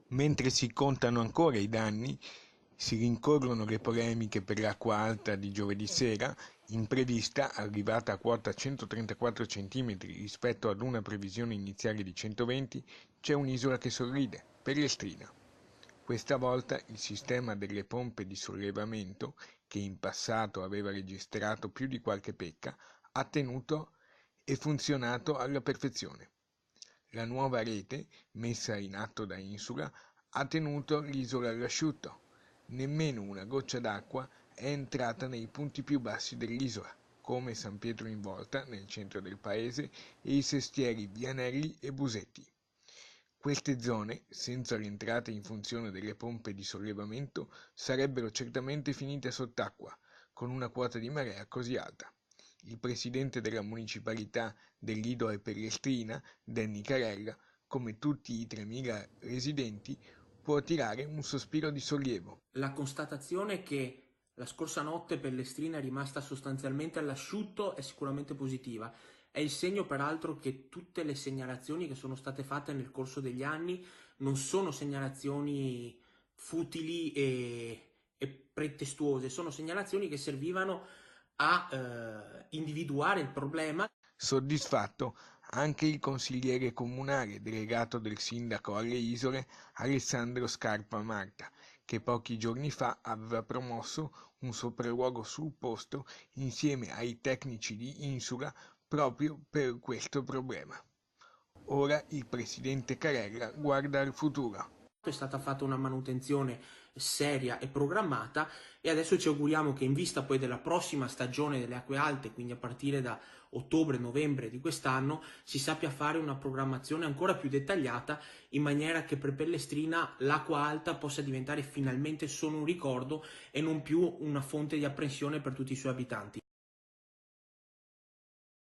Mentre si contano ancora i danni, si rincorrono le polemiche per l'acqua alta di giovedì sera, imprevista, arrivata a quota 134 cm rispetto ad una previsione iniziale di 120, c'è un'isola che sorride, Pellestrina. Questa volta il sistema delle pompe di sollevamento, che in passato aveva registrato più di qualche pecca, ha tenuto e funzionato alla perfezione. La nuova rete, messa in atto da Insula, ha tenuto l'isola all'asciutto. Nemmeno una goccia d'acqua è entrata nei punti più bassi dell'isola, come San Pietro in Volta, nel centro del paese, e i sestieri Vianelli e Busetti. Queste zone, senza l'entrata in funzione delle pompe di sollevamento, sarebbero certamente finite sott'acqua, con una quota di marea così alta. Il presidente della municipalità dell'Isola e Pellestrina, Danny Carella, come tutti i 3.000 residenti, può tirare un sospiro di sollievo. La constatazione che la scorsa notte Pellestrina è rimasta sostanzialmente all'asciutto è sicuramente positiva. È il segno peraltro che tutte le segnalazioni che sono state fatte nel corso degli anni non sono segnalazioni futili e pretestuose, sono segnalazioni che servivano a individuare il problema. Soddisfatto anche il consigliere comunale delegato del sindaco alle isole Alessandro Scarpa Marta, che pochi giorni fa aveva promosso un sopralluogo sul posto insieme ai tecnici di Insula proprio per questo problema. Ora il presidente Carella guarda al futuro. È stata fatta una manutenzione seria e programmata e adesso ci auguriamo che in vista poi della prossima stagione delle acque alte, quindi a partire da ottobre-novembre di quest'anno, si sappia fare una programmazione ancora più dettagliata in maniera che per Pellestrina l'acqua alta possa diventare finalmente solo un ricordo e non più una fonte di apprensione per tutti i suoi abitanti.